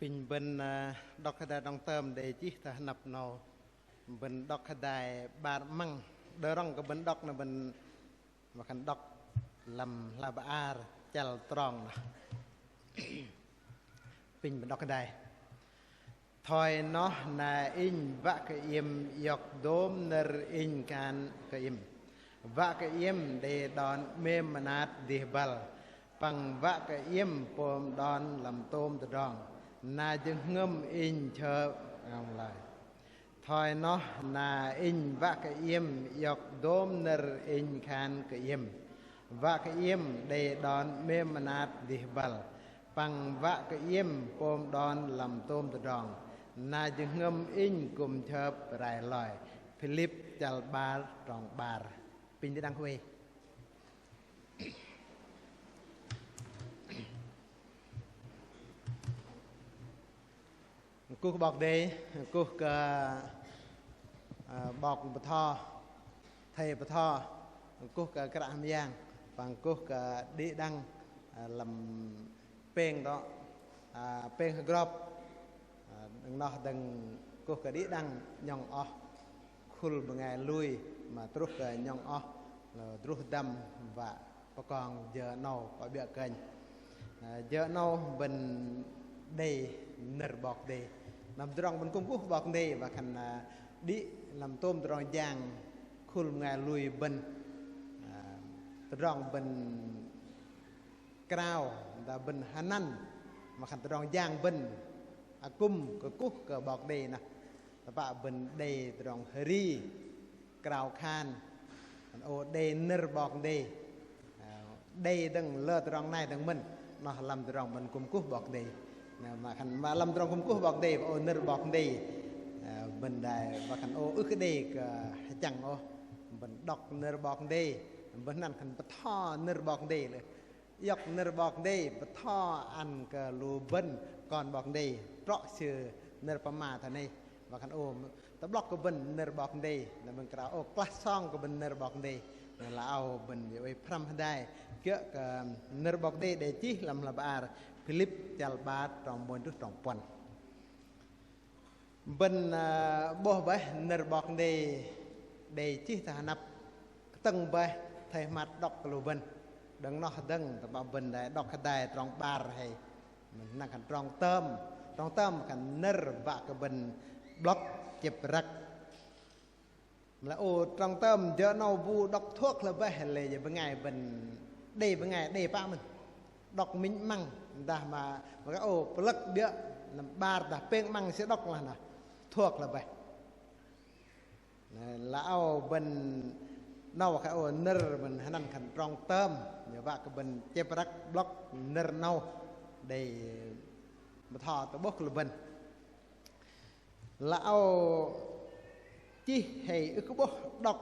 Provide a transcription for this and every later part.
Bình bên đọc cái đong tôm để chỉ ta nập nào bên đọc cái ba măng đỡ rong cái bên đọc là bên mà khăn đọc làm là ba ar chal tròn bình bên đọc cái thôi nó là in vạ cái im dọc đốm nở in can cái im vạ cái im để đón mềm manat để bal bằng vạ cái im pom đón làm tôm từ đòn na dừng ngâm in chờ ngòng lại thôi nó là in vạ cái im dọc đốm nở in can cái im vạ cái im để đón mềm manat để bal bằng vạ cái im pom đón làm tôm từ đòn na dừng ngâm in cùng chờ rải lòi Philip chal bar tròn bar pin đi đăng khuê cô bọc đây cô bọc bờ thò thầy bờ thò cô cái làm giang bằng cô đi đăng làm pen đó pen grop đừng nó đừng cô cái đi đăng nhong o khul bằng ngày lui mà trút nhong o là trút đâm và còn giờ nâu có bịa kênh giờ nâu bên đây nở bọc đây làm tròn bên cung quốc bọc đây và khăn đi làm tôm tròn giang khul ngày lui bên tròn bên cao là bên hanan mà khăn tròn giang bên cung cái quốc cái bọc đây nè và bên đây tròn heri cao khan ô đây nở bọc đây đừng lơ tròn này đừng mình nó làm tròn bên cung quốc bọc đây mà khăn mà làm trong cung quốc bọc đây ô nở bọc đây bên đây và khăn ô ức cái đây chẳng ô bên đọc nở bọc đây bênนั้นkhăn bát thò nở bọc đâyเลยยกนรบอกได้ปะท่ออันกะลูเบิ้นก่อนบอกได้เพราะชื่อนรประมาท่านนี้ว่าคันโอมตะบล็อกก็เบิ้นนรบอกได้แล้วมันกล่าวโอ้กลัสซ่องก็เบิ้นนรบอกได้นั่นละเอาเบิ้นไว้พร่ำได้เกี่ยกับนรบอกได้ได้จีลำละบาร์ฟิลิปจัลบาร์ตรองบนทุกตรองปนเบิ้นบ่ไปนรบอกได้ได้จีทหารนับตั้งไปไทยมัดดอกกลูเบิ้นดังนอดังแต่บ่เป็นได้ดอกกระไดตรองบาร์ให้มันนั่งกันตรองเติมกันเนอร์บะกเป็นบล็อกเจ็บรักแล้วโอ้ตรองเติมเยอะนอบูดอกทั่วเลยไปเลยอย่าเป็นไงเป็นได้ป้ามันดอกมิ้นมั่งด่ามาก็โอ้ปลักเดียบาร์ด่าเป้งมั่งเสียดอกละนะทั่วเลยไปแล้วเอาเป็นนอกจากโอ้เนอร์มันนั่นขันตรองเติมเดี๋ยวว่าก็เป็นเจ็บรักบล็อกเนอร์เน่าได้มาทอตัวบกลุบันแล้วเอาจีให้อึกบดอก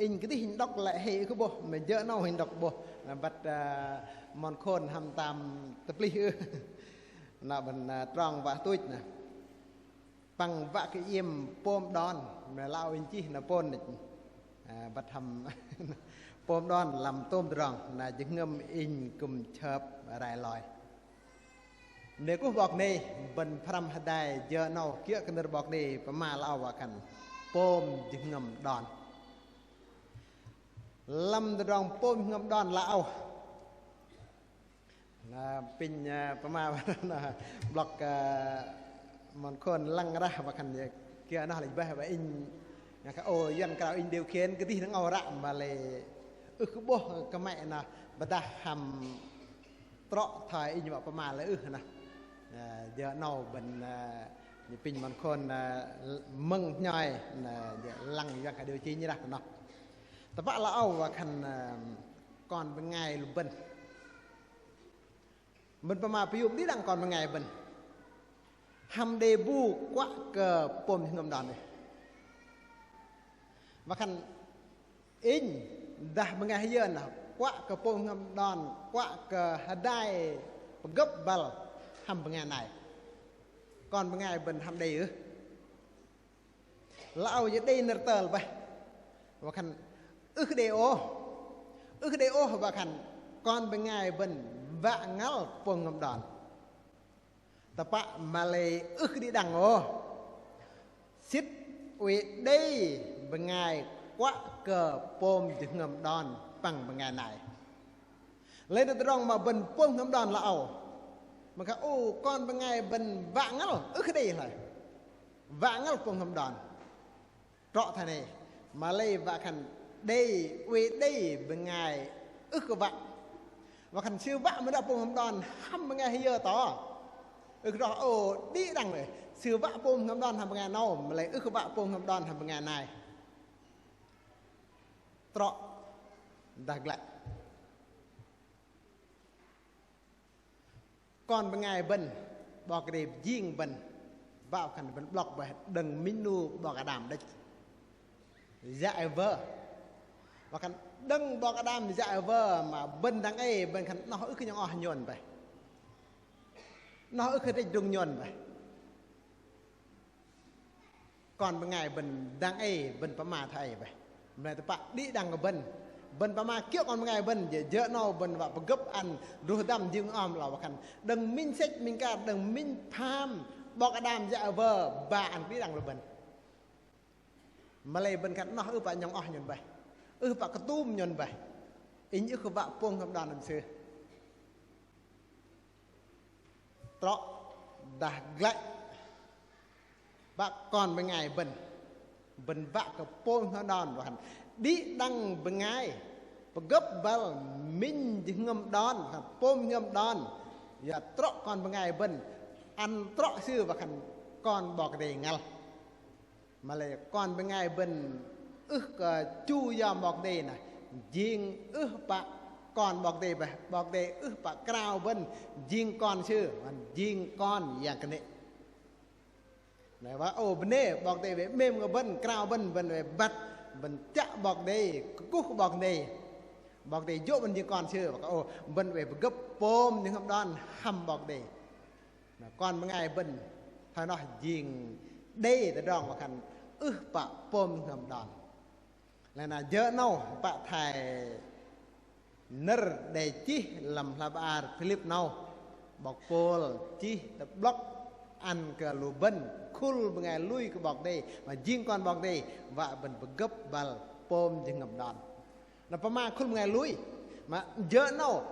อินก็ที่หินดอกlạiให้อึกบมันเยอะเน่าหินดอกบบัดมอนโคนทำตามตะปลีน่ะมันตรองว่าตุ้ยนะปังวะก็เยี่ยมโปมดอนมาเล่าอินจีน่ะปนบัดทำปมดอนลำต้มตรองน่าจะเงมอินกุมเชิบอะไรลอยเด็กก็บอกนี่บนพรำได้เยอะนอเกี่ยกันเด็กบอกนี่ประมาณเล่าว่ากันปมจะเงมดอนลำตรองปมเงมดอนเล่าเป็นประมาณว่าบล็อกมันคนลังระว่ากันเกี่ยน่าหลีแบบว่าอินนะครับโอ้ยันกล่าวอินเดียเคนก็ที่ทั้งเอาระมาเลยคือบ่ก็ไม่นะบัดทำตรอถ่ายอินแบบประมาณเลยนะเยอะนอเป็นนี่เป็นมันคนมึงย่อยลังอย่างกับเดียวจีนี่ละเนาะแต่ว่าเราเอาว่าคันก่อนเป็นไงลุบเป็นประมาณประโยคนี้ดังก่อนเป็นไงเป็นทำเดบูกว่าเกิดปมงมดอนเลยว่าคันอินด่าเป็นไงให้เยอะนะกว่ากับปมงมดอนกว่ากับได้ประกอบบลทำเป็นไงไหนก่อนเป็นไงเป็นทำได้หรือเราเอาจะได้เนเตอร์ไปว่าคันเดโอว่าคันก่อนเป็นไงเป็นวะงัลปมงมดอน tập bạ mà lệ ức đi đằng ô xít uy đây bằng ngày quá cờ pôm thì ngầm đòn bằng ngày này lấy được rong mà bần pôm ngầm đòn là ẩu mà cả ô con bằng ngày bần vạ ngắt ức đi này vạ ngắt pôm ngầm đòn rõ thằng này mà lấy vạ khăn đây uy đây bằng ngày ức của vạ và khăn siêu vạ mới đã pôm ngầm đòn hăm bằng ngày hay giờ to rõ ô đi đằng này siêu vạ pôm ngầm đòn hăm bằng ngày nào mà lấy ức của vạ pôm ngầm đòn hăm bằng ngày này trọ đặc lại còn bằng ngày bần bỏ cái đẹp riêng bần vào khăn bần block về đừng minu bỏ cả đàm đấy dạy vơ và khăn đừng bỏ cả đàm dạy vơ mà bần đang ấy bần khăn nó ức cái nhỏ nhuần vậy nó ức cái rung nhuần vậy còn bằng ngày bần đang ấy bần phải mà thầy vậy này tập bạn đi đằng ở bần bà mà kiệu còn một ngày bần dỡ nó bần và gấp ăn đồ đâm dương om là khăn đừng minh sách mình cả đừng minh pham bọc cái đàm dạ vờ bà ăn đi đằng là bần mà lấy bần khăn nó ư bà nhong nhuần vậy ư bà cái tùm nhuần vậy ý như khu vạ buông hợp đoàn làm xưa đó đã lại bà còn một ngày bần vạ cái buông hợp đoàn và đi đăng bằng ngày và gấp vào mình thì ngâm đòn và pôm ngâm đòn và trọ còn bằng ngày bần ăn trọ xưa và khăn con bỏ cái đề ngալ mà lại còn bằng ngày bần ức chu dòm bỏ cái đề này riêng ức bạc còn bỏ cái đề ức bạc cao bần riêng con xưa riêng con dạng cái này này và ô bên đây bỏ cái đề mềm của bần cao bần về bắt bần chạ bọc đây cúc bọc đây dỗ bần như con chưa và ô bần về gấp pôm nhưng không đòn hầm bọc đây con mấy ngày bần thay nó dình đây để đòn và khăn bạ pôm không đòn là dỡ nâu bạ thầy nır để chi làm là bà Philip nâu bọc pôl chi tập block ăn cả lù bần khul bằng ngày lui cái bọc đây mà riêng con bọc đây và bần gấp vào pôm thì ngầm đòn là pa ma khul bằng ngày lui mà dỡ nâu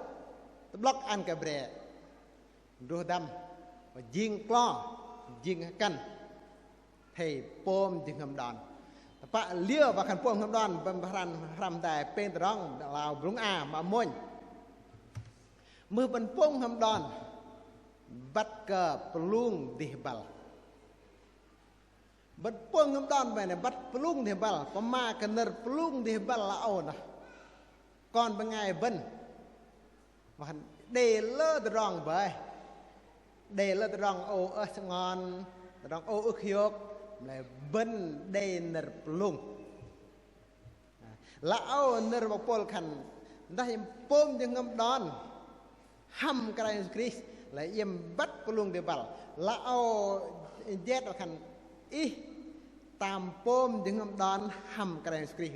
block ăn cả bè đồ đâm và riêng clo riêng căn thì pôm thì ngầm đòn pa lia và khăn pôm ngầm đòn bần làm tại bên rong lào brung mà môn mưa bần pôm ngầm đòn bắt cờ plung đi bal bắt pung ngâm đòn về này bắt plung đi bal có ma cái nợ plung đi bal là ổn à còn bên ngày bần và để lơ rong vậy để lơ rong ô ớt ngon rong ô ức hiộc lại bần để nợ plung lão nợ bọc pol khăn đây pom thì ngâm đòn hầm cái Christ lại im bắt plung đi bal lão jet ở khăn ý tam pom thì ngâm đòn hầm cái Christ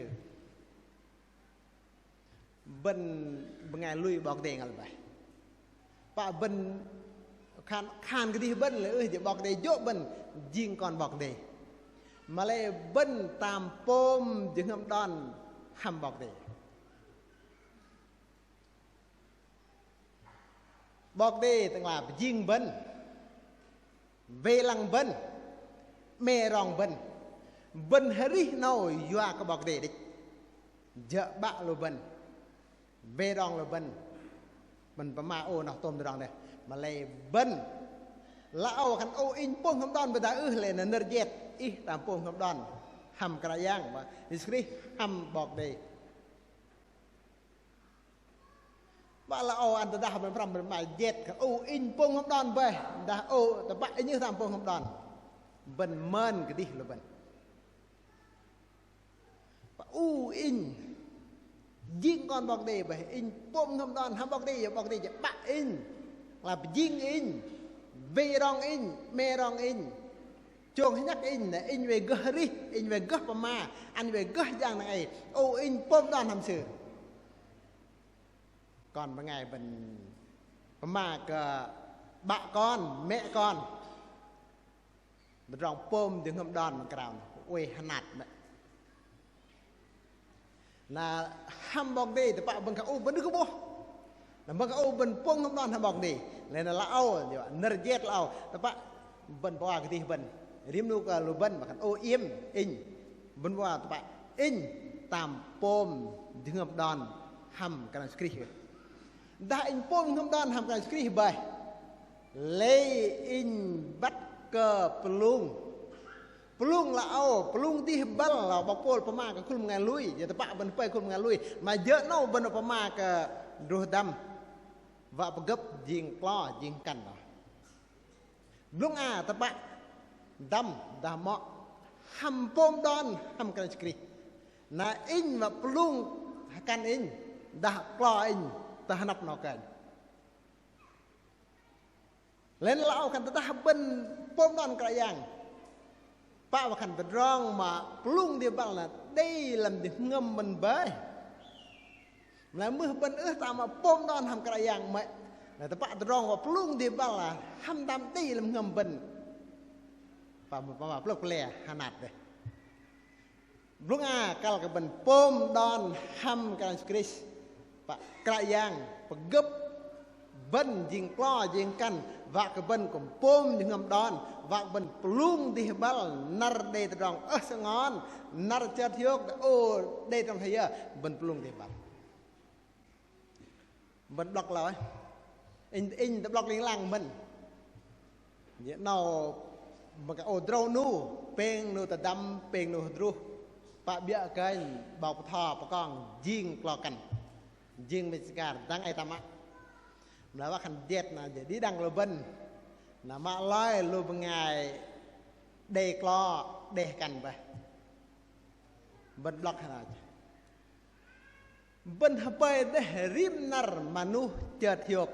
bên ngày lui bọc đèn al vậy và bên khan cái gì bên là thì bọc đèn dỗ bên riêng còn bọc đèn mà lại bên tam pom thì ngâm đòn hầm bọc đèn bọc đèn tức là riêng bên về lăng bên mẹ rong bên heri nào doa cái bọc đèn đấy dợ bạ lo bên về rong là bên mà ô nào tôm rong này mà lấy bên lão khăn ô in pong không đòn bên đã lên là nợ jet ý tam pong không đòn hầm cái giang mà discreet hầm bọc đây bà lão anh ta đã hầm làm bên mà jet ô in pong không đòn về đã ô ta bạn như tam pong không đòn bên mơn cái đi là bên ô in riêng con bọc đề bởi in pom không đòn ham bọc đềจะbạ in là riêng in về rong in mẹ rong in chuông hay nhắc in là in về gơ đi in về gơ mà ăn về gơ dạng này ô in pom đòn làm sự còn một ngày mình mà bạ con mẹ con rong pôm tiếng ngâm đòn cào ôi hạt là ham bong đi thì bạn bằng cả ô vẫn cứ bố là bằng cả ô bên pông ngâm đòn ham bong đi nên là lão thì bạn nở jet lão thì bạn bên bao cái gì bên riêng lúc lúc bên mà cả ô im in bên bao thì bạn in tam pôm tiếng ngâm đòn ham cái này skri đã in pôm ngâm đòn ham cái này skri bài lấy in bắt cờ pelung lao pelung di hebal lao bakpol pema ke kul mengalui ya tepak ben pai kul mengalui ma je no ben pema ke ruh dam va pegep jing klo jing kan blung a tepak dam dah mak ham pom don ham kan skri na in ma pelung kan in dah klo in tahanap no kan len lao kan tetah ben pom don krayang Pak akan berang ma pelung dia bal na đây làm được ngâm mình bơi là mưa bên ta mà pom đòn ham cái yang mẹ là ta pak berang ma pelung dia bal là ham đam đây làm ngâm bên pa peluk lẹ hanat deh belum kal ke ben pom đòn ham cái skris pak cái yang pegep ben jing klo jing kan và cái bên cùng pom những ngầm đòn và bên plung đi bal nar đây trong sang ngon nar chợt hiếu ô đây trong thấy bên plung đi bal bên block rồi in block liên lang mình vậy nào mà cái ô drone nu peng nu ta đâm peng nu dru pa bia cái bọc thò pa con jing klo kan jing mesikar dang ai tamak là khăn diệt là để đi đăng lô bên là mà lôi lô bên ngày đề clo đề cành về bên block hay là bên hấp bê để rim nar manu chợt hiộc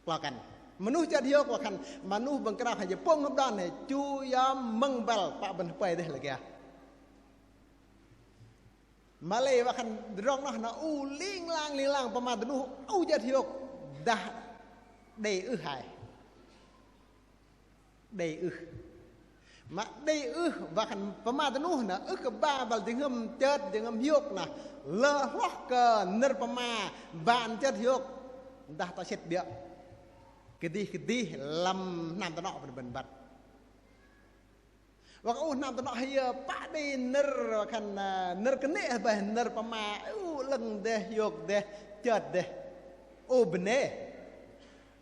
clo cành manu chợt hiộc và khăn manu bằng cái nào hay pong hấp đòn này chu yam măng bel pa bên hấp bê đây là kìa Malay và khăn rong nó u liên lang pa mà tụi u chợt hiộc dah đầy hại đầy mà đầy và khăn pama tanu na cái ba bal tiếng ngâm chớt tiếng ngâm hiוק na lơ hoắc cờ nơ pama bạn chớt hiוק dah ta chết bịa cái đi làm nam ta nọ bần bật và ô nam ta nọ hay pa đi nơ khăn nơ cái nệ bài nơ pama lần de hiוק de chớt de ô bên này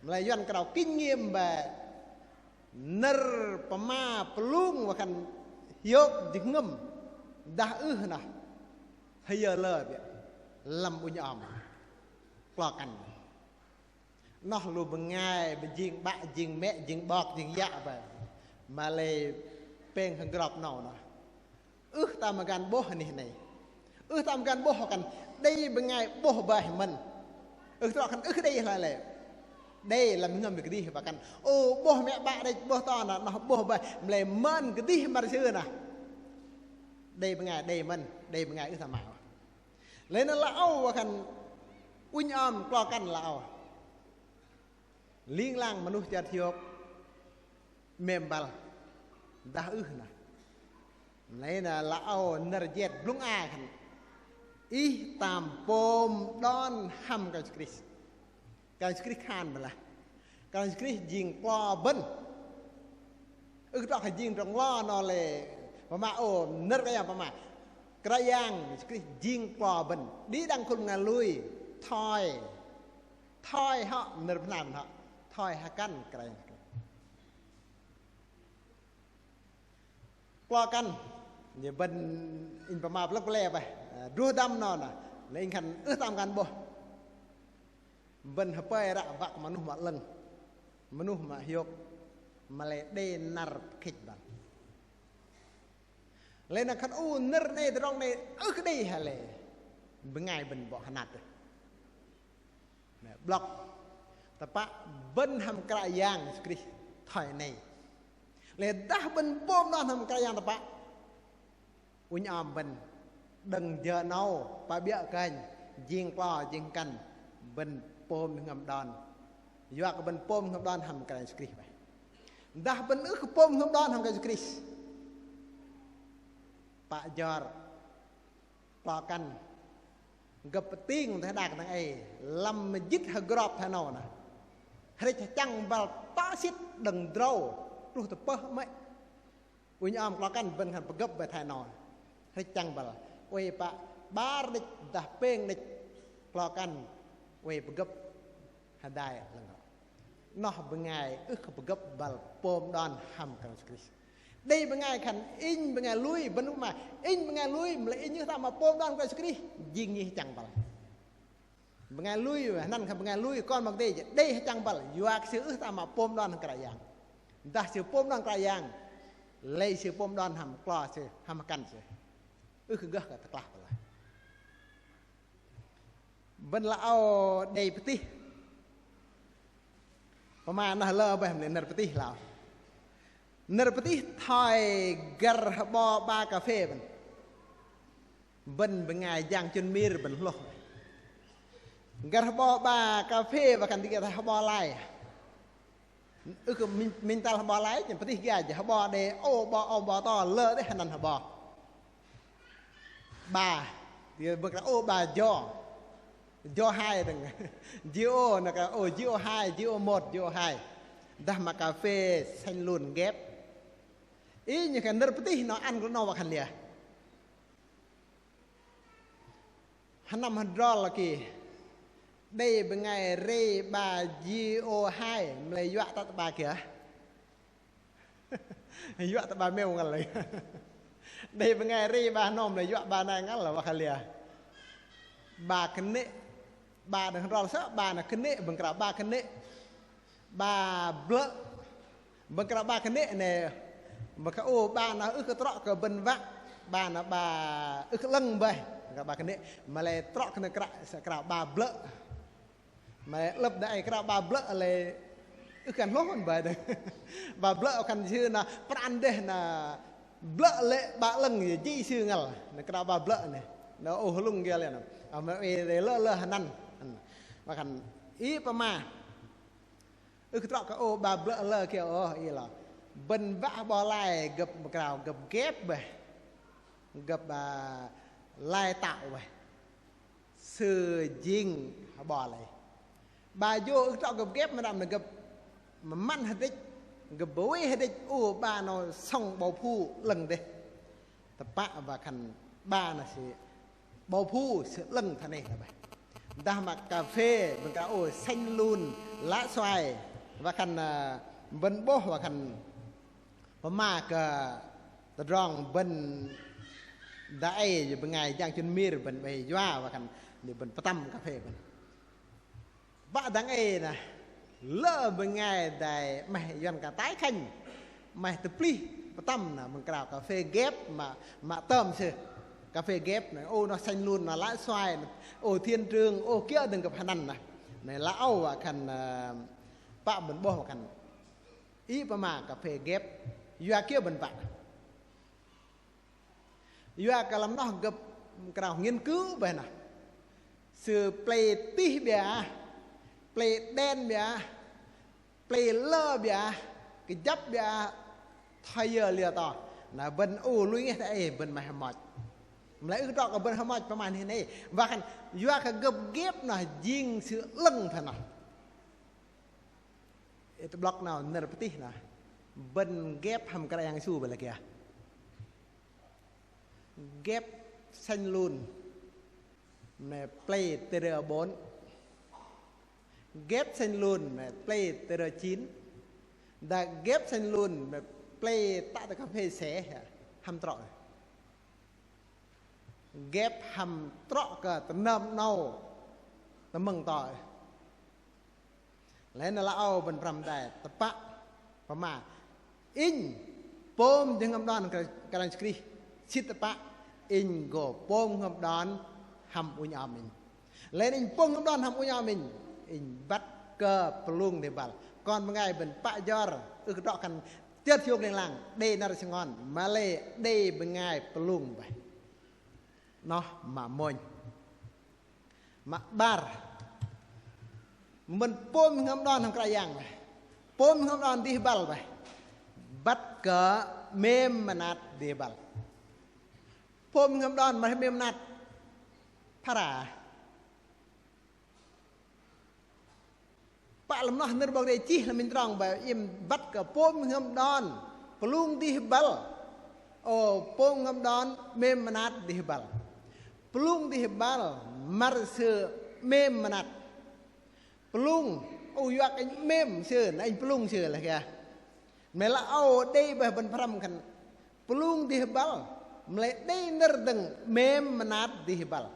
là doan cái đầu kinh nghiệm về nơ pama pelung và khăn hiếu tiếng ngâm đã nè hay giờ lờ vậy làm bùn nhom qua cành nó luôn bằng ngày bên riêng bạn riêng mẹ riêng bọt riêng dạ về mà lê pen thằng gọt nào nè ta mà gan bố này ta mà gan bố họ cần đây bên ngày bố bài mình tao cần đây là đây là ngâm được cái đi và cần ô bố mẹ bạn đây bố to là nó bố bài lại mơn cái đi mà chưa nè đây bên ngày đây bên ngày thằng mạo lấy nó lão và cần unh qua căn lão liên lang manusia chợt hiộc mềm bal đã nè lấy là lão nở jet lung khăn ý tam pom đòn ham cái skris khan mà là cái skrisยิง plo bên đó phảiยิง trong lo nó lệ mà ô nứt cái gì mà cái yang skrisยิง plo bên đi đang cùng ngà lui thoi họ nứt làm họ thoi ha căn cái plo căn như bên in mà lấp lẹ vậy rùa đâm nó nè lên khăn tam căn bộ bên hấp bê ra vạc mà nuh mà lưng mà nuh mà hiộc mà lại đê nar khích bằng lên là khăn u nır này từ trong này cái đây hả lệ bên ngày bên bỏ hạt block tập bên hầm cài giang skri thỏi này lên đã bên bom đó hầm cài giang tập unh bên đừng giờ nào ba bịa cành riêng qua riêng cành bên pom ngầm đòn dọa cái bên pom không đón hầm cái Christ vậy đã bên ước pom không đón hầm cái Christ bạ giọt bọ căn gặp tiếng thế đạt thằng ấy làm dứt hơi gọp thế nào nè hay chẳng vào to xít đừng trâu rồi tập bơ mấy ui nhom bọ căn bên hầm gấp về thế nào hay chẳng vào ui bạ ba địch đã beng địch bọ căn ui gấp hay đại lần nó bên ngày ước gấp vào pom đòn hầm cái Christ đây bên ngày khăn in bên ngày lui bên lúc mà in bên ngày lui mà in như sao mà pom đòn cái Christ dinh như chẳng vào bên ngày lui mà năn khăn bên ngày lui con bằng đây chẳng vào doạc sự ước sao mà pom đòn cái dạng ta sự pom đòn cái dạng lấy sự pom đòn hầm clò sự hầm căn sự ước gỡ cái tắc lạc rồi bên lão đây petiประมาณนั้นเลยแบบนี้นรปฏิเรานรปฏิไทยกระบอบากาเฟ่เป็นเป็นไงยังจนมีรเป็นโลกกระบอบากาเฟ่ว่ากันที่กระบอไล่คือมินตาบอไล่จนปฏิกิริยาจะบอเดโอบอต่อเลิศได้ขนาดบาเดี๋ยวบอกว่าโอบาย่อhai đừng Gio là cái Gio 2 Gio 1 Gio 2 đã mà cà phê xanh lùn ghép ý như cái nợ tí nó ăn của nó vào khăn lìa hắn nằm hắn rõ là kì đây bên ngày rê bà Gio 2 lấy dọa ta bà kìa dọa ta bà mèo ngăn lấy đây bên ngày rê bà nôm lấy dọa bà này ngăn là vào khăn lìa bà khăn nệ bà đừng rõ sợ bà là khấn nệ bằng cả ba khấn nệ bà blơ bằng cả ba khấn nệ này mà cái bà nó ước trọ cái bên vác bà nó bà ước lưng vậy cả ba khấn nệ mà lại trọ cái cả bà blơ mà lập đại cả bà blơ lại ước cần lốt vậy đấy bà blơ cần chứ là bắt ăn đây là blơ lệ bà lưng gì chứ ngờ là cả bà blơ này nó lung kia liền mà về lơ hằn mà khăn ý pa ma trọ cái bà blơ lơ kia ý là bên vã bò lai gặp cào gặp ghép về gặp lai tạo về sư dinh bò lại bà vô trọ gặp ghép mà làm là gặp mà mặn hết đích gặp bối hết đích bà nó xong bầu phu lần đây tập bạ và khăn bà là sẽ bầu phu sẽ lần thằng này là vậy đa mặt cà phê bằng cả xanh lùn lá xoài và khăn vân bố và khăn mà cả rong bên đại bên ngày giang chân mir bên bề doa và khăn để bên tâm cà phê bên bạn đáng ấy nè lỡ bên ngày đại mày dọn cả tái khanh mày tập ly tâm là bằng cả cà phê ghép mà tôm sự cà phê ghép này nó xanh luôn nó lá xoài thiên trường kia đừng gặp hành này lão và khăn bạ bẩn bò khăn ý mà cà phê ghép doa kia bẩn bạ doa cả làm nó gặp cả nghiên cứu về này sự play tí bia play đen bia play lơ bia cái dấp bia thay giờ lìa tỏ là bên lui nghe thấy bên mày mệt lấy cái trọ ở bên hôngประมาณนี้ và khăn doa cái gập ghép là riêng sự lưng thế nào itu blok nào nợ putih là bên ghép hầm cái yang su bên là kìa ghép xanh lùn này play tờ 4 ghép xanh lùn này play tờ 9 đã ghép xanh lùn này play tại cà phê xé hầm trọ ghép hầm trọ cả tầm nâm nâu tầm mừng tỏi lấy nó lão bên rầm đại tập bạ và mà in pom dengan ngâm đòn cái skri sit tập bạ in go pom ngâm đòn hầm u nhà mình lấy in pom ngâm đòn hầm u nhà mình in bắt cơ plung để bảo còn ngày bên bạ gior trọ cần tiết thiêu lên làng đây là sự ngon mà lệ đây bên ngày plung vậy nó mà mồi mà bar mình pom ngâm đòn thằng cái giang vậy pom ngâm đòn đi bal vậy bắt cỡ mềm mà nát đi bal pom ngâm đòn mà mềm nát para pak lemah nerbang dia cih lamin terang ba im bat ke pom ngam don pelung di hebal oh pom ngam don mem menat di hebal pelung di hebal mar se mem menat pelung oh yak anh mem se anh pelung se lah kya mela au dei ba ban pram kan pelung di hebal mele dei nerdeng mem menat di hebal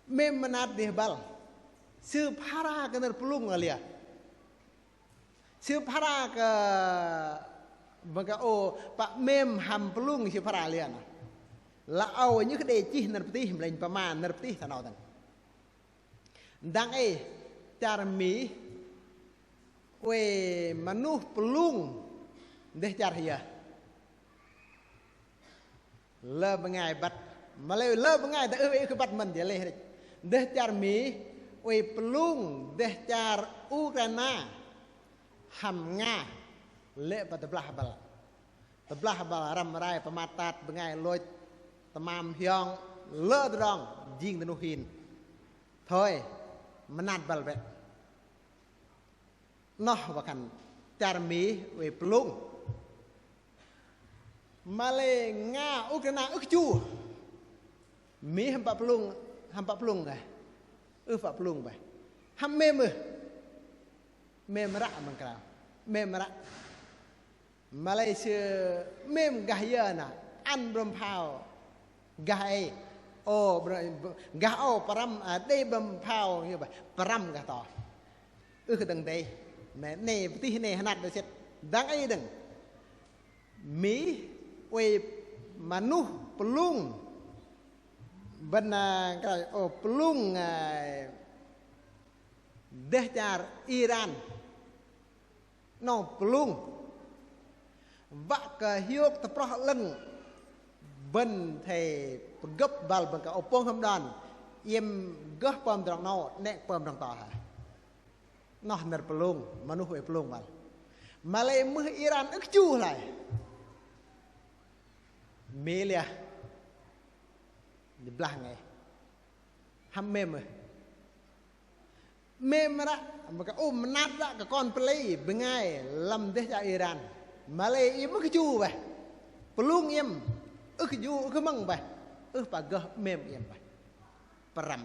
mem menat di hebal sư para cái nơi pelung alia sư para cái bangka o pak mem ham pelung sư para alia na la au như cái đề chi nợ peti lên pama nợ peti thằng nào thằng đang ấy char mi we manu pelung deh char hiya le bengai bat malay le bengai ta cái bat mình dia leh deh char mi we pelung deh char Ukraina ham nga le pa tablah bal ram rai pamatat bengai loi tamam hyong le drong jing tanu hin thôi menat bal bet noh bakan char mi we pelung male nga Ukraina chu mi hampa pelung kai Pak pelung bay, ham mem rak mengkau, mem rak, Malaysia mem gaya na, an berempau, gaya, oh gaya param, day berempau như vậy, param gaya to, kedeng day, ne putih ne hanat doset, dang ay deng, mi, we manuh pelung. Benar kalau pelung deh jar Iran no pelung vak ke hiuk teproh leng ben thề gấp bal ben ka opong ham dan im gah pom drang no nek pom drang ta ha no ner pelung manuh we pelung bal malay meh Iran ek chu lai melia di belah ngai ham mem ra maka menat ra ke kon pelai bengai lam deh ja Iran malay im ke chu ba pelung im ke ju ke mang ba pagah mem im ba peram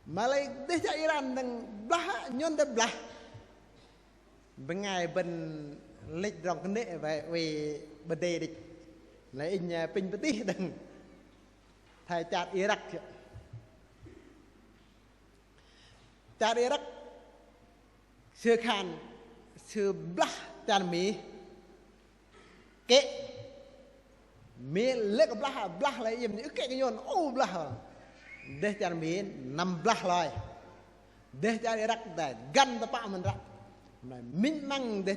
malay deh ja Iran dang belah nyon de belah bengai ben lek rong kene we bede dik lấy in pin beti đừng thầy chặt Iraq sư khan sư blah chặt mi kệ mi lek blah lại im những cái nhon blah để chặt mi nằm blah lại để chặt Iraq để gan ta mình ra min mang để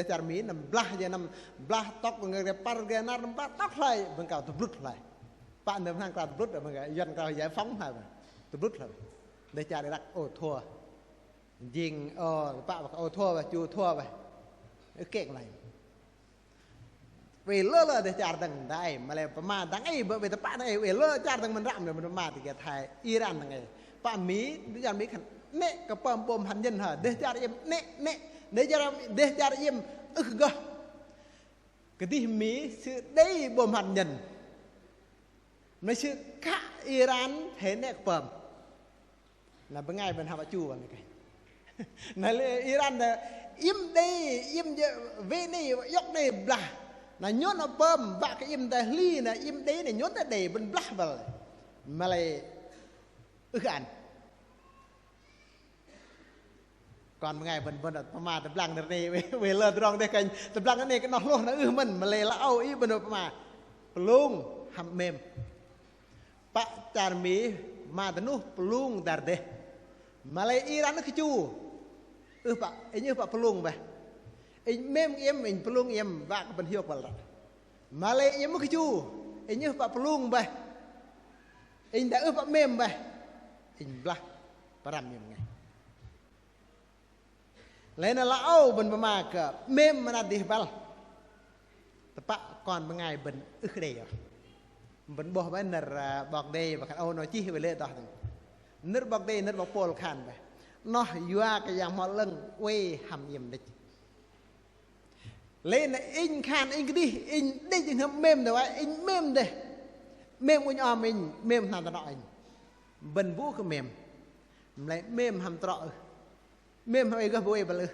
char mi nam blah je nam blah tok ngai par ge nar nam tok lai bang kau tublut lai pa nam hang kau tublut bang ga yon kau giải phóng hai tublut lai để char Iraq ô thua jing pa ô thua và chu thua vậy kek lai vì lơ để char dang dai mà lại ma dang ai bởi ta pa này vì lơ char dang mình ram rồi mình ma thì cái thai Iran dang ai pa mi char mi khăn nè cái pom hành nhân hả để char im nè để char im gơ cái tí mỹ sự đây bom hành nhân mấy sự cả Iran thế nè pom là bên ngay bên Hà Chu vào cái này Iran là im đây im về này dọc này bla là nhốt nó pom và cái im đây ly là im đấy này nhốt nó để bên bla vào mà lại ăn còn ngày vẫn vẫn mà tập lăng được này về lơ tròn đây cảnh tập lăng này cái nó luôn nó mình mà lê là âu ý bên mà pelung ham mem pak charmi mà tenu pelung dar deh Malay Iran nó cái chu pak ini pak pelung bah mem em pelung em và cái bên hiệp vào Malay em cái chu ini pak pelung bah in đã ướp mềm vậy in bla param mềm ngay lấy nó lão bên mà cả mềm mà đi bal tập còn bên ngày bên đây bên bỏ bên nở bọc đây và cái nói chi về lệ đó nở bọc đây nở bọc pol khan vậy nó vừa cái dạng họ lưng quay hầm yểm địch lên là in khan in cái đi in đây chừng hầm mềm rồi in mềm đây mềm của nhau mình mềm làm tao anh bên vũ cái mềm lại mềm hầm trọ mềm hay cái vui bự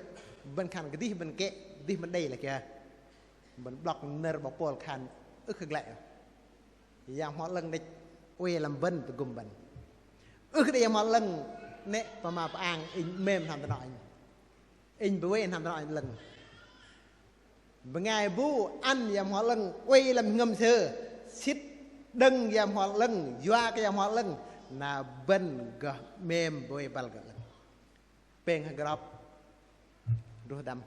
bên khan cái đi bên kẹ đi bên đây là kìa bên block nở bọc pol khan ức lại dạng họ lưng địch quay làm bên từ gồm bên cái đây họ lưng nè và mà ăn in mềm làm tao anh in vui làm tao anh lần bên ngày vũ ăn giảm họ lưng quay làm ngâm sơ xít đừng giảm họ lưng doa cái giảm họ lưng là bên gờ mềm bôi bal gờ lưng bèn hàng gọp đôi đâm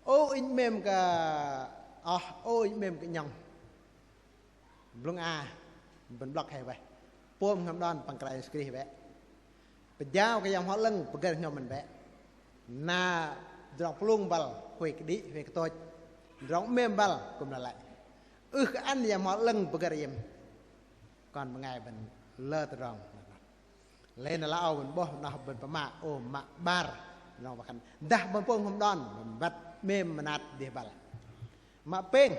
ô in mềm cả ô in mềm cái nhông lưng bên block hay vậy pom ngâm đòn bằng cái screen vậy bây giờ cái giảm họ lưng bây giờ nhom mình vậy na dọc lung bal quay cái đi về cái tôi rong mềm bal cũng là lại cái ăn giảm họ lưng bây giờ còn một ngày mình lơ từ rong lên là lao mình bỏ nó bên pama ô mạ bar nó vào khăn dah bên pom không đòn vắt mềm mà nát đi bal mà pen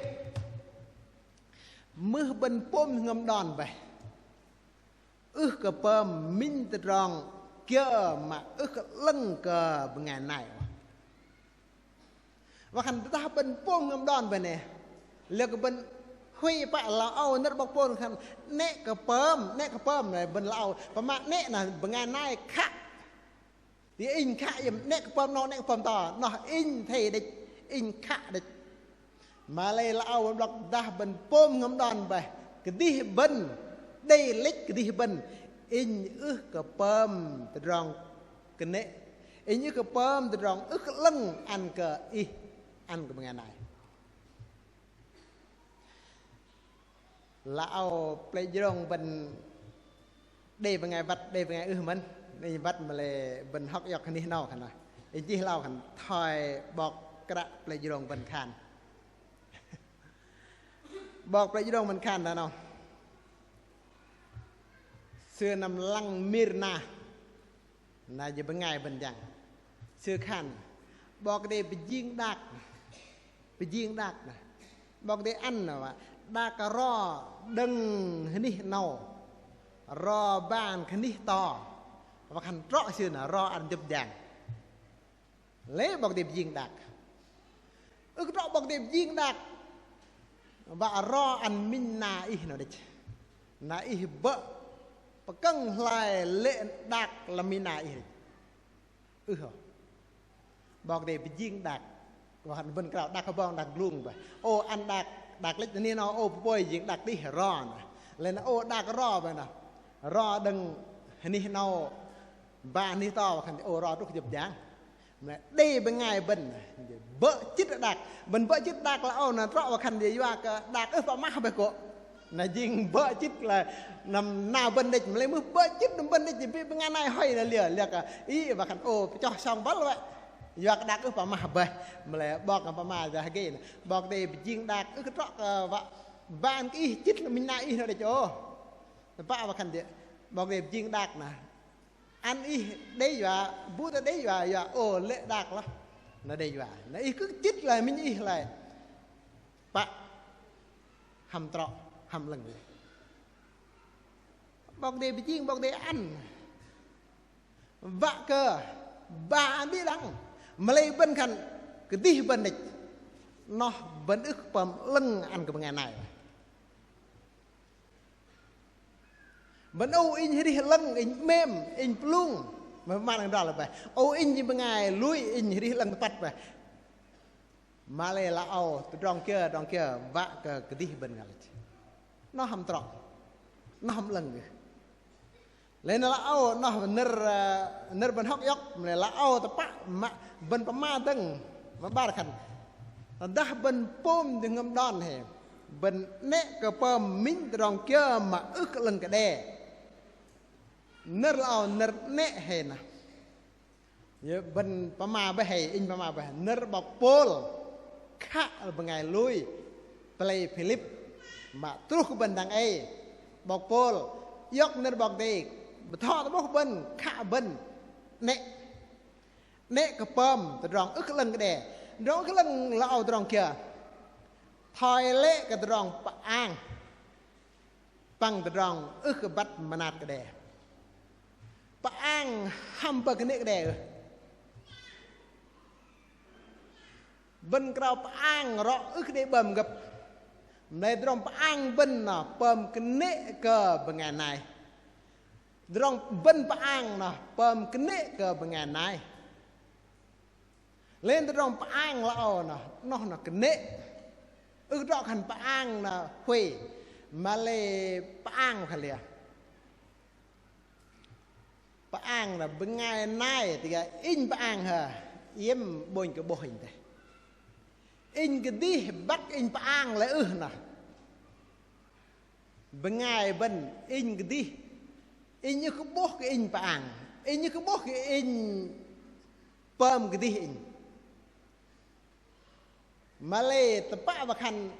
mưa bên pom ngâm đòn vậy cái pom minh từ rong kia mà cái lưng cờ bên ngày này và khăn ta bên pom ngâm đòn vậy nè liệu cái bên huy bạ lão nước bọc pom khăn nè cái pom này bên lão và mà nè là bên ngày nay khác thì in khác em nè cái pom nó nè pom to nó in thì địch in khác địch mà lấy lão bên bọc ta bên pom ngâm đòn vậy cái đi bên đây lít cái đi bên in cái pom từ rong cái nè in cái pom từ rong cái lưng ăn cái ăn cái ngày này lão plei rong bên đây bên ngày vắt đây bên ngày mình đây vắt mà lại bên học dọc cái này nào khăn này ý chí lao khăn thoi bọc cái đã plei rong bên khan bọc plei rong bên khan đó nào xưa nằm lăng Mirna là giờ bên ngày bên chẳng xưa khan bọc đây bị giếng đạc này bọc đây ăn là đa cà ro đừng hình này nào ro ban hình này to và hành rõ xưa là ro ăn chụp vàng lấy bọc đẹp giếng đạc rõ bọc đẹp giếng đạc và ro ăn minh na ý nào đấy na ý bợ và căng lại lệ đạc là minh na ý bọc đẹp giếng đạc và hành vân cào đạc bong đạc luôn vậy ô ăn đạc lít này nó ô bôi giếng đạc đi ro nè lên ô đạc ro vậy nè ro đừng hình này nó và ni to và ô ro rất chụp dáng đây bên ngày bên vợ chít đạc bên vợ chít đạc là ô là rõ và khăn gì và đạc ở vào má về cổ là riêng vợ chít là nằm nào bên đây lấy mưa vợ chít nằm bên đây chỉ biết bên ngày này hay là liệt ý và khăn ô cho xong bắt vậy và đạc ở vào má về mà lại bọc vào má ra cái này bọc đây riêng đạc cái rõ và van cái chít là mình này nó để cho vợ và khăn gì bọc đây riêng đạc nè ăn ý đấy và bút ở đấy và ô lệ đạc lắm nó đây và nó ý cứ chít lại mình ý lại bạn hầm trọ hầm lần bọc đề bị chiên bọc đề ăn vạ cơ bà đi đắng mà lấy bên khăn cái đi bên này nó vẫn ức phẩm lưng ăn cái ngày này vẫn ô in đi lưng in mềm in plung mà mang đó là vậy ô in như bên ngày lui in đi lưng bắt vậy mà lấy là ô đòn kia vạ cái đi bên này nó hầm trọ nó hầm lưng lên là ô nó nơ bên hóc yóc là ô tập mà bên ma tưng mà ba khăn đã bên pom thì ngâm đòn hè bên nè cơ bơm minh rong kia mà ức lần cái đè nơ lao nơ nè hè nè giờ bên pama bê hè in pama bê nơ bọc pol khá bằng ngày lui play Philip mà trúc bên đằng ấy bọc pol yóc nơ bọc đi thọ bọc bên khá bên nè nè cơ bơm rong ức lần cái đè rong cái lần lao rong kia thoi lệ cái rong ang bằng rong ức bắt mà nạt cái đè ang ham bờ cái nệ cái đè bên cầu ang rõ ức để bầm gặp này rong ang bên nọ bầm cái nệ cờ bằng ngày này rong bên ang nọ bầm cái nệ cờ bằng ngày này lên rong ang lão nọ nó cái nệ ức rõ hành ang nọ huề mà lê ang khả lìa ang là bên ngày nay thì cái in ang hả yếm bồi cái bộ hình thế in cái đi bắt in ang lại nè bên ngày bên in cái đi in như cái bố cái in ang in như cái bố cái in pơm cái đi in mà lê tập bạ và khăn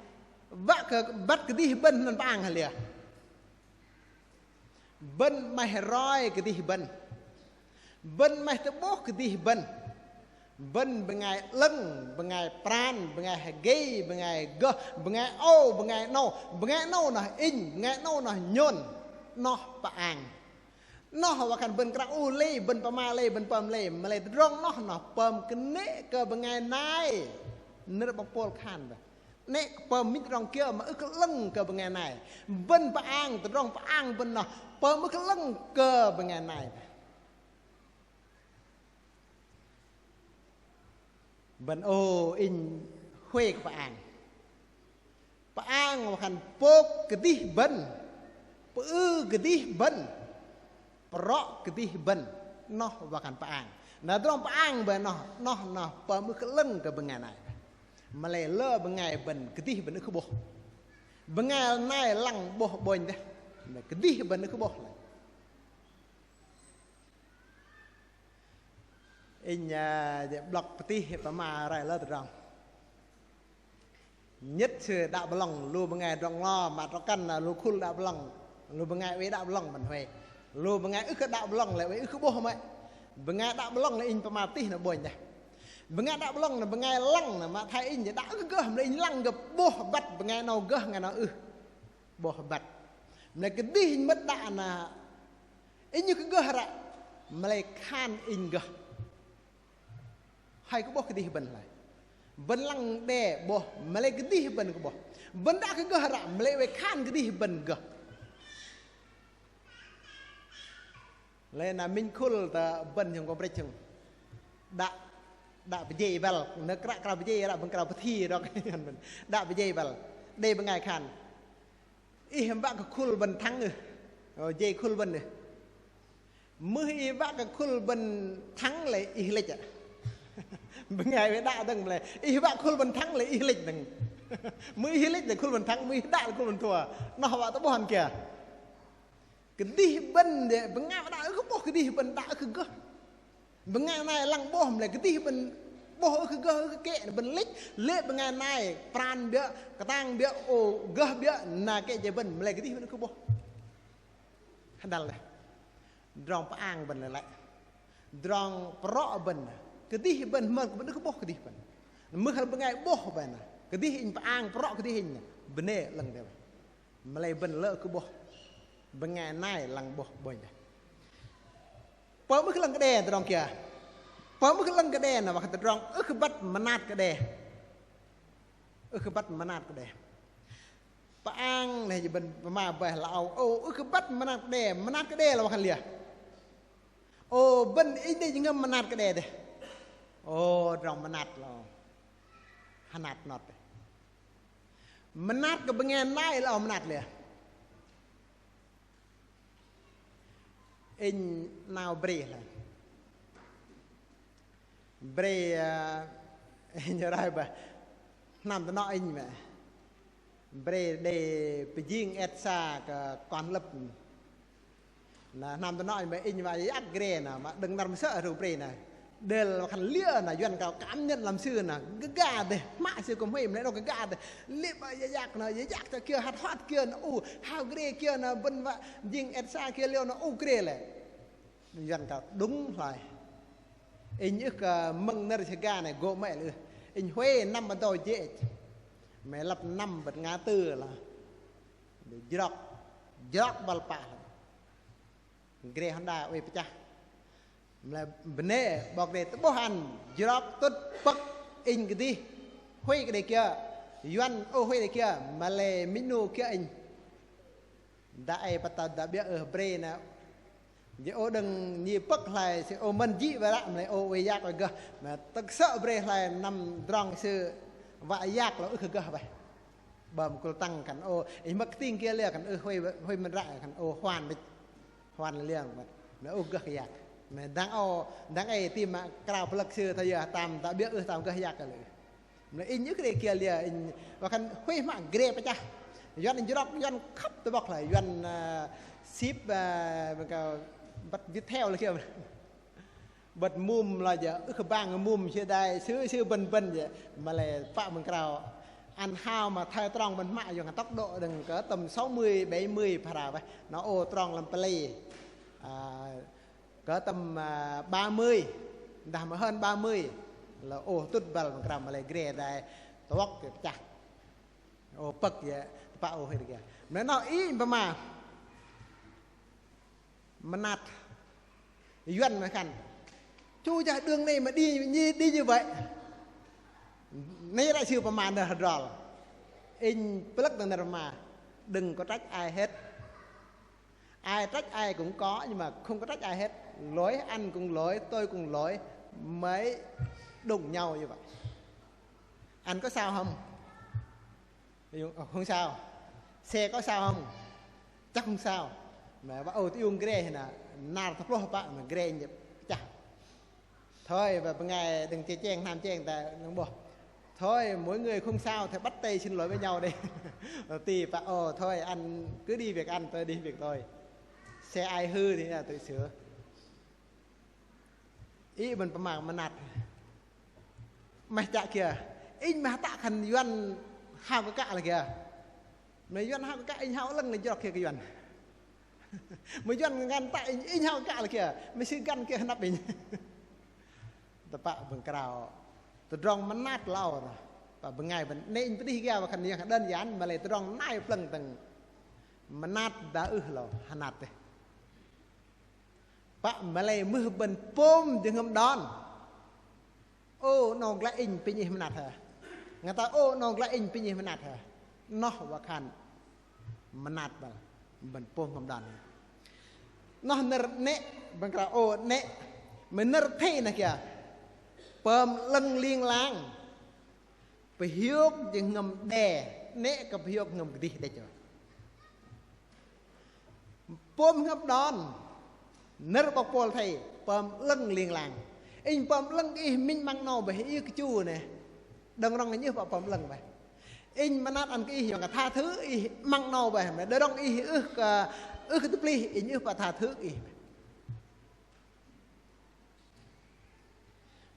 bắt cái đi bên nó ang hả lìa bên mày roi cái đi bên mày tập bố cái đi bên ngày lưng bên ngày pran bên ngày gay bên ngày gơ bên ngày ô bên ngày nô là in bên ngày nô là nhon nó ang nó và khăn bên cái u lê bên pama lê bên pam lê mà lê rong nó pam cái nệ cơ bên ngày nay nó bọc pol khan vậy nè pơm mít rong kia mà ức lưng cơ bên ngày này bên ang từ rong ang bên nọ pơm ức lưng cơ bên ngày này bên ô in khuê của ang mà khăn bốc cái đi bên cái đi bên rõ cái đi bên nó và khăn ang là rong ang bên nó pơm ức lưng cơ bên ngày này mà lại lơ bên ngày bên cái gì bên nó cứ bỏ bên ngày nay lăng bỏ bồi đấy cái gì bên nó cứ bỏ in block tí và mà lại lơ từ rong nhất sự đạo lòng lu bên ngày rong lo mà nó căn là lu khul đạo lòng lu bên ngày với đạo lòng mình về lu bên ngày ức cái đạo lòng lại với ức cứ bỏ mày bên ngày đạo lòng là in và mà tí nó bồi đấy bên ngày đạo long là bên ngày lăng mà thay in đã cứ gỡ mà in lăng gặp bố bật bên ngày nào gỡ ngày nào bố bật này cái đi hình mất đạn là in như cái gỡ ra mà lại khan in gỡ hay cái bố cái đi bên lại bên lăng đè bố mà lại cái đi bên cái bố bên đã cái gỡ ra mà lại khan cái đi bên gỡ lên là mình khul ta bên trong có bách chung đã bị dây vào nó cào bị dây là bằng cào bị thi đó đã bị dây vào đây bằng ngày khăn ý em bạn có khul bên thắng rồi dây khul bên này mới ý bạn có khul bên thắng lại ý lịch à bằng ngày với đã đừng lại ý bạn khul bên thắng lại ý lịch đừng mới ý lịch để khul bên thắng mới đã khul bên thua nó họ tao buồn kìa cái đi bên để bằng ngày đã cứ bỏ cái đi bên đã cứ cơ bên ngày này lăng bom lại cái gì bên bom cái gơ cái kệ bên lít lệ bên ngày này pran bia cái tang bia ô gơ bia là cái gì bên lại cái gì bên cứ bom hắn đal này rong ang bên lại rong pro bên cái gì bên mà bên cứ bom cái gì bên mới khi bên ngày bom bên cái gì hình ang pro cái gì hình bên này lần đây mà lại bên lỡ cứ bom bên ngày này lăng bom bên pơm cái lăng cái đè từ đằng kia pơm cái lăng cái đè nào mà từ đằng cái bắt mà nát cái đè cái bắt mà nát cái đè ang này bên mà về lão ô cái bắt mà nát cái đè là mà khăn lìa ô bên ít đây ngâm mà nát cái đè đây ô rong mà nát là hà nát nọt mà nát cái bên nghe nai là mà nát lìa in nào bể là bể nhớ đây bà nằm tao nói in bre để bị riêng ép xa con lập là nằm tôi nói mà in và ác ghê nè mà đừng nằm sợ rồi bre này đây là khăn lia là duyên cao cảm nhận làm xưa nè cái gà đây mạ xưa có mấy đấy đâu cái gà đây lia bây giờ giặc nè giặc cho kia hạt hot kia nó hao ghê kia nè bên vợ riêng ép xa kia liêu nó ghê lại duyên cao đúng rồi in nhức mừng nơi cái gà này gỗ mẹ luôn in huê năm bắt đầu dễ mẹ lập năm bật ngã tư là dọc bal pa ghê Honda ơi cha là bene bọc để tớ bố hành dọc tốt bắc in cái gì huê cái đấy kia yuan huê đấy kia mà lệ minu kia in đã ai bắt đầu đã biết ở bre nào vậy đừng như bắc lại sẽ mình dị vậy đó lại về giặc rồi cơ mà tất sợ bre lại nằm rong sư vạ giặc là cứ cơ vậy bầm cô tăng cảnh ấy mất tin kia liền cảnh huê mình rạ cảnh hoàn liền nó cơ giặc mà đang ai tìm mà cào phật sư thay giờ tam đã biết tam cơ giặc rồi nó in những cái kia liền và cảnh huê mạng ghê phải cha doan khắp tôi bọc lại doan ship bắt viết theo là kia bật mum là giờ bang mum chưa đây xứ bần vậy mà lại phạm mình cào ăn hao mà thay tròn mình mạ dùng tốc độ đừng có tầm 60 70 phà vậy nó tròn làm play có tầm 30 đảm hơn 30 là tốt vào mình cào mà lại ghê đây tóc kiểu chặt bậc vậy bao hay kìa nó ý mà nạt duyên mà khăn chú cha đường này mà đi như vậy nay đại sư mà được rồi in plug đằng mà đừng có trách ai hết ai trách ai cũng có nhưng mà không có trách ai hết lỗi anh cũng lỗi tôi cũng lỗi mới đụng nhau như vậy anh có sao không không sao xe có sao không chắc không sao mà bảo tiêu cái này là nào thắp lô bạn mà ghê nhỉ chả thôi và ngày đừng chơi chen tham chen ta không bỏ thôi mỗi người không sao thì bắt tay xin lỗi với nhau đi tì và thôi anh cứ đi việc anh tôi đi việc tôi xe ai hư thì là tự sửa ý mình mà nạt mày chả kìa in mà tạ khẩn doan hao cái cạ là kìa mấy doan hao cái cạ anh hao lần này cho kia cái doan mấy doan ngăn tại anh hao cái cạ là kìa mấy sư gan kia nắp mình tập bạ bằng cào tôi rong mắn nát lao rồi và bằng ngày vẫn nên đi ra và khẩn nhiên đơn giản mà lại tôi rong nai plâng từng mắn nát đã lâu hàn nát đấy bạn mà lại mưa bần pôm thì ngâm đòn nó lại in bây giờ nát hả người ta nó lại in bây giờ nát hả nó và khăn mà nát bằng bần pôm ngâm đòn nó nè bằng cào nè mình nở thế này kìa bơm lưng liên lang phải hiếu thì ngầm đè nè gặp hiếu ngầm cái gì đây chưa bơm ngâm đòn nở bọc bol thầy bơm lưng liên lang in bơm lưng ý mình mang nâu bởi ý cái chu này đừng rong như bơm lưng vậy in mà nát ăn cái ý cả tha thứ ý mang nâu vậy mà đỡ rong ý cái túp ly ý như và tha thứ ý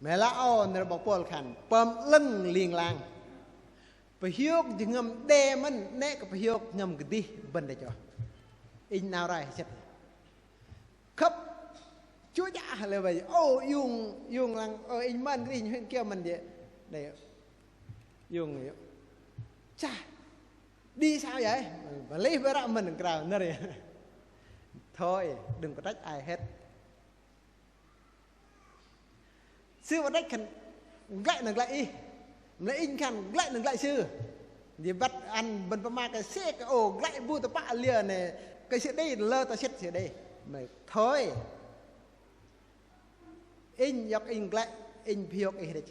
mẹ lão nở bọc bol khăn bơm lưng liên lang phải hiếu thì ngầm đè mình nè cái phải hiếu ngầm cái gì bên đây cho in nào ra chết khắp chúa cha là vậy dùng rằng in mình cái gì kia mình vậy để dùng vậy cha đi sao vậy và lấy với ra mình cào nơi này thôi đừng có trách ai hết sư vào trách khẩn gậy được lại lấy in khăn gậy được lại sư thì bắt ăn bần ma cái xe cái gậy bu tập bạ liền này cái xe đây lơ ta chết xe đây mày thôi in dọc in gậy in phiêu cái đấy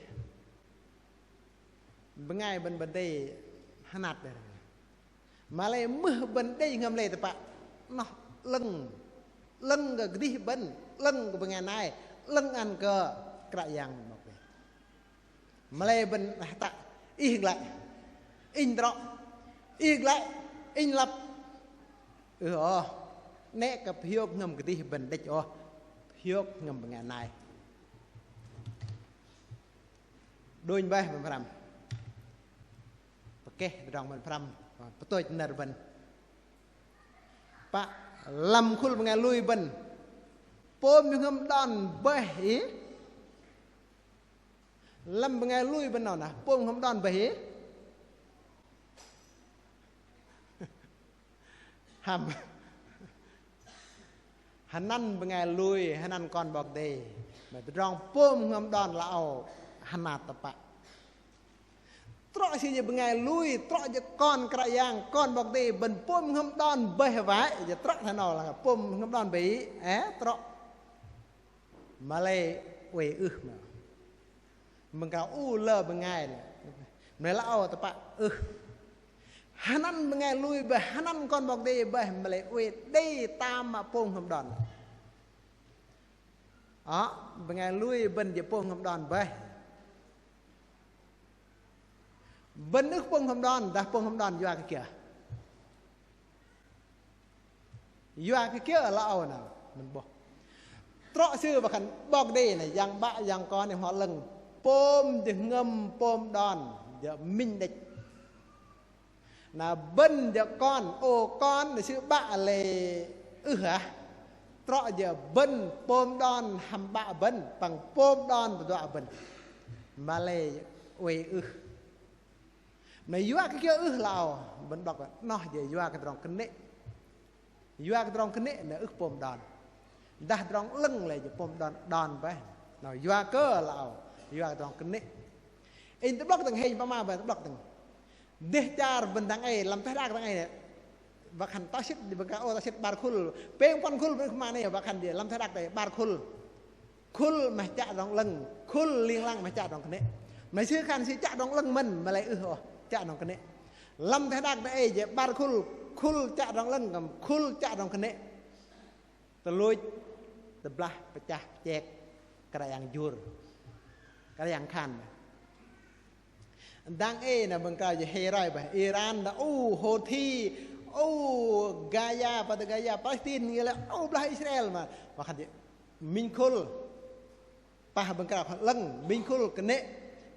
bên ngày bên đây hắn nạt đây mà lại mưa bên đây ngầm lệ tập bạ nó lưng cái đi bên lưng của bên ngày này lưng ăn cờ cái dạng mà lại bên ta in lại in đó อีกแล้วอิงลับแน่กับพิโยกเงิมกติบันได้จ่อพิโยกเงิมเป็นงานนายโดยไปเป็นพรำปะเกะรองเป็นพรำประตูนรบันปะลำคุลเป็นงานลุยบันปมยังเงิมดอนเบหีลำเป็นงานลุยบันนอนนะปมเงิมดอนเบหีห้ามฮันนั่นเป็นไงลุยฮันนั่นก่อนบอกเดย์แบบรองปุ่มเงมดอนละเอาฮันนาตะปะตรอสิจะเป็นไงลุยตรอจะก้อนกระยางก้อนบอกเดย์บนปุ่มเงมดอนเบย์ไว้จะตรอท่านอละปุ่มเงมดอนเบย์ตรอมาเลยเวมามึงก็เลิกเป็นไงเลยเมื่อละเอาตะปะฮันนั่นเป็นไงลุยไปฮันนั่นก่อนบอกดีไปมาเลยเวทได้ตามมาปงคำดอนเป็นไงลุยบันจะปงคำดอนไปบันนึกปงคำดอนแต่ปงคำดอนอยู่อะไรเกี่ยอยู่อะไรเกี่ยเราเอาหน่ะมันบอกตรอชื่อบักันบอกดีนะยังบะยังก้อนในหัวลึงปมจะเงิมปมดอนจะมินเด็กนะเบิ้ลจะก้อนโอก้อนชื่อบะเลยฮะตรอจะเบิ้ลปมดอนทำบะเบิ้ลปังปมดอนตัวเบิ้ลมาเลยเวในยัวก็เกี่ยวเราบันบอกว่าน้อยจะยัวกันตรงกันเนะยัวกันตรงกันเนะเนี่ยปมดอนด่าตรงลึงเลยจะปมดอนดอนไปหน่อยยัวก็เรายัวตรงกันเนะอินตบล็อกต่างเฮงประมาณแบบบล็อกต่างเดจาร์บันดังไอ้ลำท้ายรากดังไอ้เนี่ยบักขันตาชิดบักกะโอตาชิดบาร์คุลเป้งพันคุลเป็นมาเนี่ยบักขันเดียลำท้ายรากแต่บาร์คุลมาจ่าดองลังคุลเลียงลังมาจ่าดองกันเนี่ยไม่ชื่อขันชื่อจ่าดองลังมันมาเลยจ่าดองกันเนี่ยลำท้ายรากแต่ไอ้เจ็บบาร์คุลจ่าดองลังกับคุลจ่าดองกันเนี่ยตะลุยตะบลาไปจ่าแจกกระยังยูร์กระยังขันดังนะบังกาจะเฮร่อยไปอิหร่านนะโฮธีกายาปาตกายาปาเลสไตน์นี่แหละบลาอิสราเอลมาว่าขันมินคุลป่าบังกาลังมินคุลกันเนะ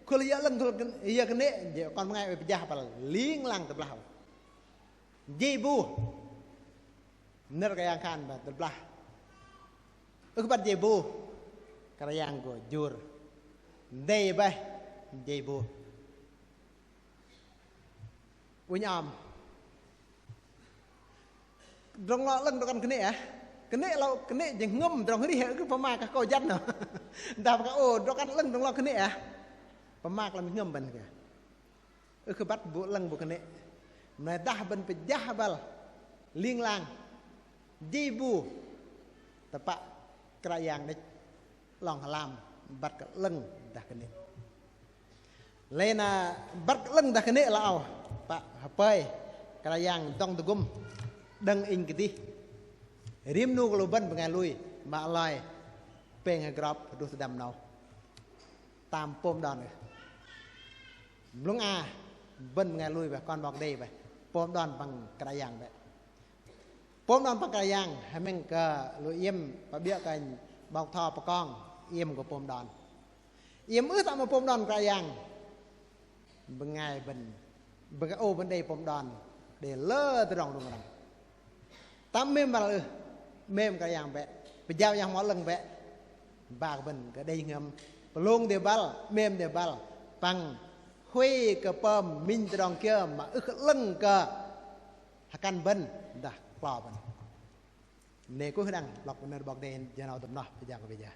คุลยาลังคุลกันยากันเนะเดี๋ยวก่อนไงไปจ่าปะลิงลังตะบลาเยบูเนื้อกระยังขันแบบตะบลาบัดเยบูกระยังกูจูร์เดย์ไปเยบูวิญญาณตรงเราเรื่องตรงกันคนนี้คนนี้เราคนนี้ยังงุ่มตรงนี้เหรอคือประมากับโกยันเนาะดาวกับตรงกันเรื่องตรงเราคนนี้ประมาเราไม่งุ่มบันกันคือบัดบุเรื่องบุคนนี้มาด่าบันไปย่าบัลเลี้ยงลางยีบูแต่ปะกระยางได้ลองลามบัดกับเรื่องด่าคนนี้เลยนะบัดเรื่องด่าคนนี้เราเอาปะฮับไปกระยังต้องตะกุมดังอิงกิติริมนูกลูบันเป็นไงลุยมาลอยเป็นไงกรอบดูสดำเนาตามปมดอนเลยลุงบันเป็นไงลุยไปก่อนบอกได้ไปปมดอนปังกระยังไปปมดอนปังกระยังให้มันก็ลุยเยี่ยมปะเบี้ยกันบอกทอปะก้องเยี่ยมกับปมดอนเยี่ยมตามมาปมดอนกระยังเป็นไงบันบังกะบันไดปมดอนเดลเลอร์ตรองลงมาตามเมมมาเลยเมมกระยังแบะไปยาวยังหมอลังแบะบากบันก็ได้เงิมปลุงเดบัลเมมเดบัลปังหุยกระเปิมมินตรองเกี่ยมาลังกะหักันบันด่ากล่อบันเนกุขดังหลอกบันบอกเดนจะเอาตำหนอไปยาวก็ไปยา